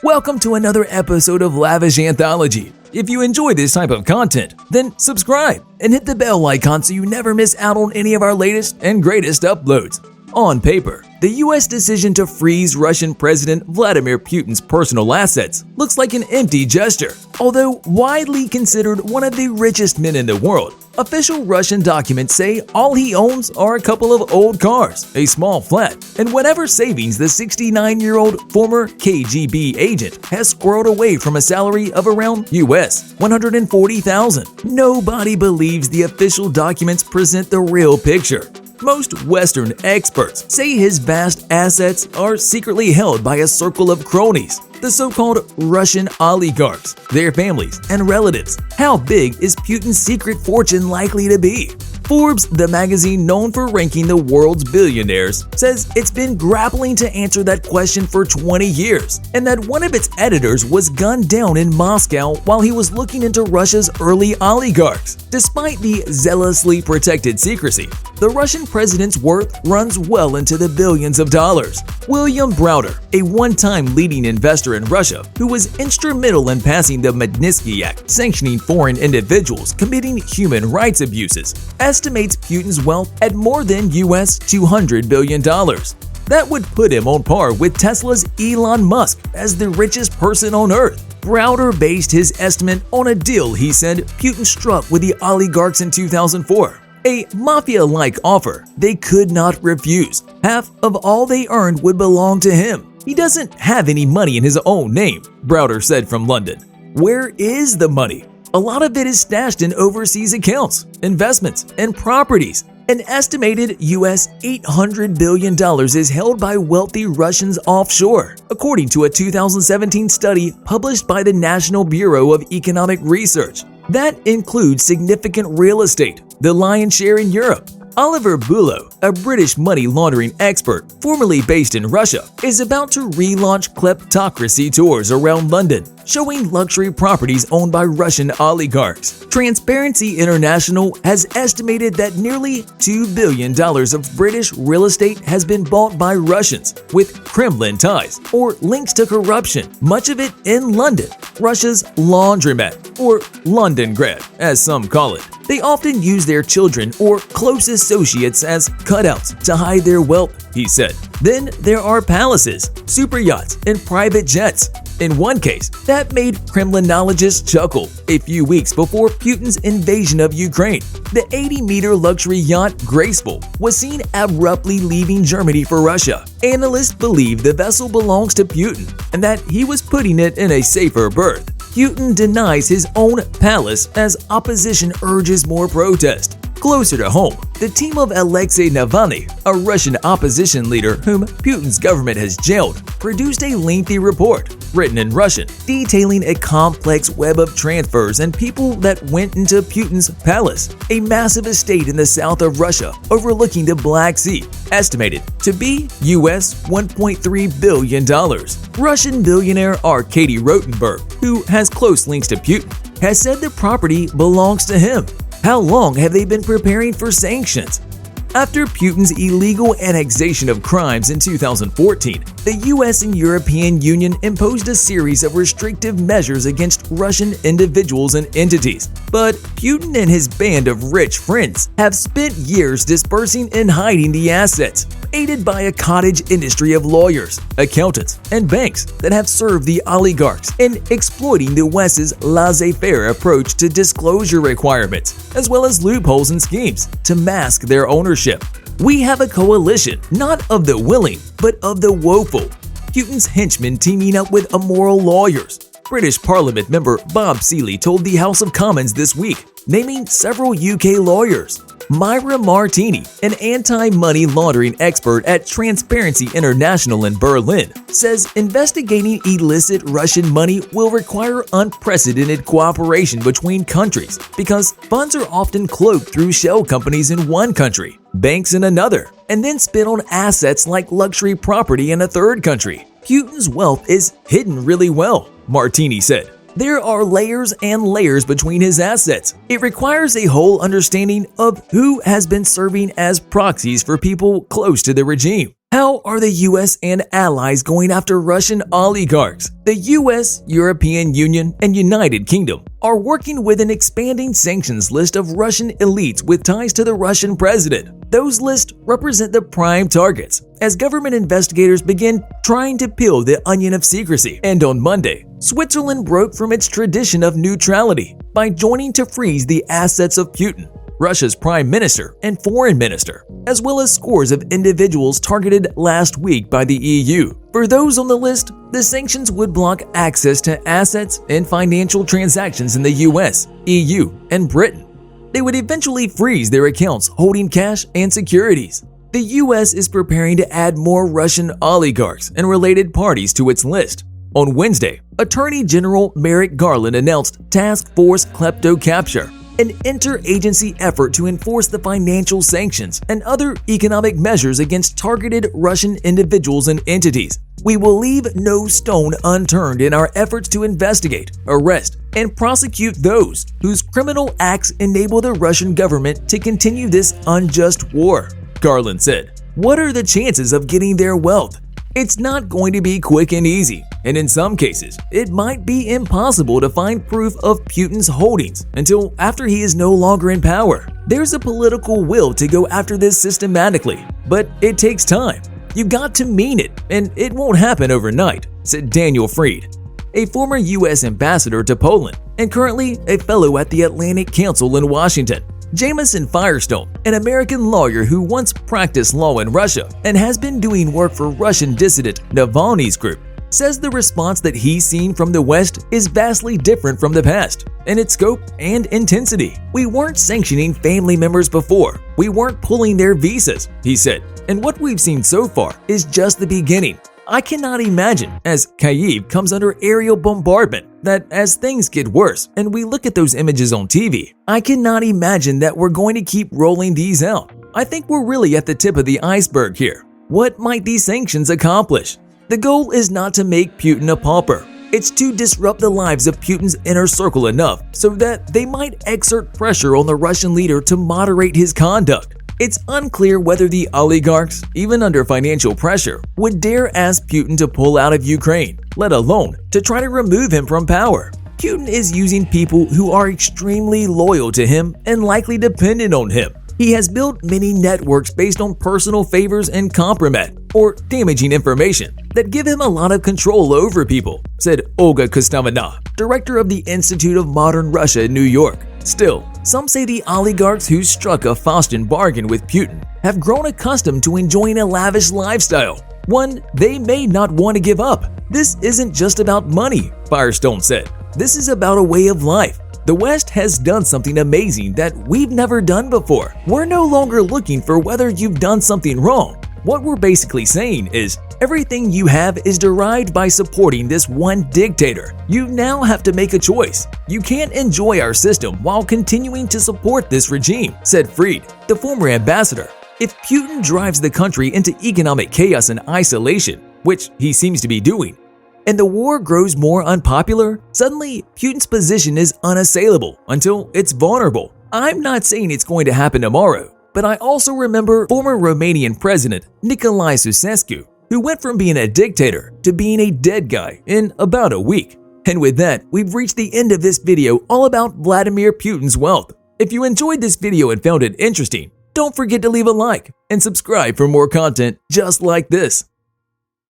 Welcome to another episode of Lavish Anthology. If you enjoy this type of content, then subscribe and hit the bell icon so you never miss out on any of our latest and greatest uploads. On paper, the U.S. decision to freeze Russian President Vladimir Putin's personal assets looks like an empty gesture. Although widely considered one of the richest men in the world, official Russian documents say all he owns are a couple of old cars, a small flat, and whatever savings the 69-year-old former KGB agent has squirreled away from a salary of around US $140,000. Nobody believes the official documents present the real picture. Most Western experts say his vast assets are secretly held by a circle of cronies, the so-called Russian oligarchs, their families and relatives. How big is Putin's secret fortune likely to be? Forbes, the magazine known for ranking the world's billionaires, says it's been grappling to answer that question for 20 years, and that one of its editors was gunned down in Moscow while he was looking into Russia's early oligarchs. Despite the zealously protected secrecy, the Russian president's worth runs well into the billions of dollars. William Browder, a one-time leading investor in Russia who was instrumental in passing the Magnitsky Act sanctioning foreign individuals committing human rights abuses, estimates Putin's wealth at more than US $200 billion. That would put him on par with Tesla's Elon Musk as the richest person on Earth. Browder based his estimate on a deal he said Putin struck with the oligarchs in 2004. A mafia-like offer they could not refuse. Half of all they earned would belong to him. He doesn't have any money in his own name, Browder said from London. Where is the money? A lot of it is stashed in overseas accounts, investments, and properties. An estimated US $800 billion is held by wealthy Russians offshore, according to a 2017 study published by the National Bureau of Economic Research. That includes significant real estate, the lion's share in Europe. Oliver Bullough, a British money laundering expert formerly based in Russia, is about to relaunch kleptocracy tours around London, showing luxury properties owned by Russian oligarchs. Transparency International has estimated that nearly $2 billion of British real estate has been bought by Russians with Kremlin ties or links to corruption, much of it in London, Russia's laundromat, or Londongrad, as some call it. They often use their children or close associates as cutouts to hide their wealth, he said. Then there are palaces, super yachts, and private jets. In one case, that made Kremlinologists chuckle. A few weeks before Putin's invasion of Ukraine, the 80-meter luxury yacht Graceful was seen abruptly leaving Germany for Russia. Analysts believe the vessel belongs to Putin and that he was putting it in a safer berth. Putin denies his own palace as opposition urges more protest. Closer to home, the team of Alexei Navalny, a Russian opposition leader whom Putin's government has jailed, produced a lengthy report, written in Russian, detailing a complex web of transfers and people that went into Putin's palace, a massive estate in the south of Russia overlooking the Black Sea, estimated to be US $1.3 billion. Russian billionaire Arkady Rotenberg, who has close links to Putin, has said the property belongs to him. How long have they been preparing for sanctions? After Putin's illegal annexation of Crimes in 2014, the US and European Union imposed a series of restrictive measures against Russian individuals and entities. But Putin and his band of rich friends have spent years dispersing and hiding the assets, aided by a cottage industry of lawyers, accountants, and banks that have served the oligarchs in exploiting the West's laissez-faire approach to disclosure requirements, as well as loopholes and schemes to mask their ownership. We have a coalition, not of the willing, but of the woeful. Putin's henchmen teaming up with immoral lawyers. British Parliament member Bob Seeley told the House of Commons this week, naming several UK lawyers. Myra Martini, an anti-money laundering expert at Transparency International in Berlin, says investigating illicit Russian money will require unprecedented cooperation between countries because funds are often cloaked through shell companies in one country, banks in another, and then spent on assets like luxury property in a third country. Putin's wealth is hidden really well, Martini said. There are layers and layers between his assets. It requires a whole understanding of who has been serving as proxies for people close to the regime. How are the US and allies going after Russian oligarchs? The US, European Union, and United Kingdom are working with an expanding sanctions list of Russian elites with ties to the Russian president. Those lists represent the prime targets as government investigators begin trying to peel the onion of secrecy. And on Monday, Switzerland broke from its tradition of neutrality by joining to freeze the assets of Putin, Russia's prime minister and foreign minister, as well as scores of individuals targeted last week by the EU. For those on the list, the sanctions would block access to assets and financial transactions in the US, EU, and Britain. They would eventually freeze their accounts holding cash and securities. The US is preparing to add more Russian oligarchs and related parties to its list. On Wednesday, Attorney General Merrick Garland announced Task Force Klepto-Capture, an interagency effort to enforce the financial sanctions and other economic measures against targeted Russian individuals and entities. We will leave no stone unturned in our efforts to investigate, arrest, and prosecute those whose criminal acts enable the Russian government to continue this unjust war, Garland said. What are the chances of getting their wealth? It's not going to be quick and easy, and in some cases, it might be impossible to find proof of Putin's holdings until after he is no longer in power. There's a political will to go after this systematically, but it takes time. You've got to mean it, and it won't happen overnight, said Daniel Fried, a former U.S. ambassador to Poland and currently a fellow at the Atlantic Council in Washington. Jamison Firestone, an American lawyer who once practiced law in Russia and has been doing work for Russian dissident Navalny's group, says the response that he's seen from the West is vastly different from the past in its scope and intensity. We weren't sanctioning family members before. We weren't pulling their visas, he said. And what we've seen so far is just the beginning. I cannot imagine, as Kyiv comes under aerial bombardment, that as things get worse and we look at those images on TV, I cannot imagine that we're going to keep rolling these out. I think we're really at the tip of the iceberg here. What might these sanctions accomplish? The goal is not to make Putin a pauper. It's to disrupt the lives of Putin's inner circle enough so that they might exert pressure on the Russian leader to moderate his conduct. It's unclear whether the oligarchs, even under financial pressure, would dare ask Putin to pull out of Ukraine, let alone to try to remove him from power. Putin is using people who are extremely loyal to him and likely dependent on him. He has built many networks based on personal favors and compromise, or damaging information, that give him a lot of control over people, said Olga Kostovina, director of the Institute of Modern Russia in New York. Still, some say the oligarchs who struck a Faustian bargain with Putin have grown accustomed to enjoying a lavish lifestyle, one they may not want to give up. This isn't just about money, Firestone said. This is about a way of life. The West has done something amazing that we've never done before. We're no longer looking for whether you've done something wrong. What we're basically saying is, everything you have is derived by supporting this one dictator. You now have to make a choice. You can't enjoy our system while continuing to support this regime, said Fried, the former ambassador. If Putin drives the country into economic chaos and isolation, which he seems to be doing, and the war grows more unpopular, suddenly Putin's position is unassailable until it's vulnerable. I'm not saying it's going to happen tomorrow, but I also remember former Romanian president 𝐦𝐤𝐤𝐿, who went from being a dictator to being a dead guy in about a week. And with that, we've reached the end of this video all about Vladimir Putin's wealth. If you enjoyed this video and found it interesting, don't forget to leave a like and subscribe for more content just like this.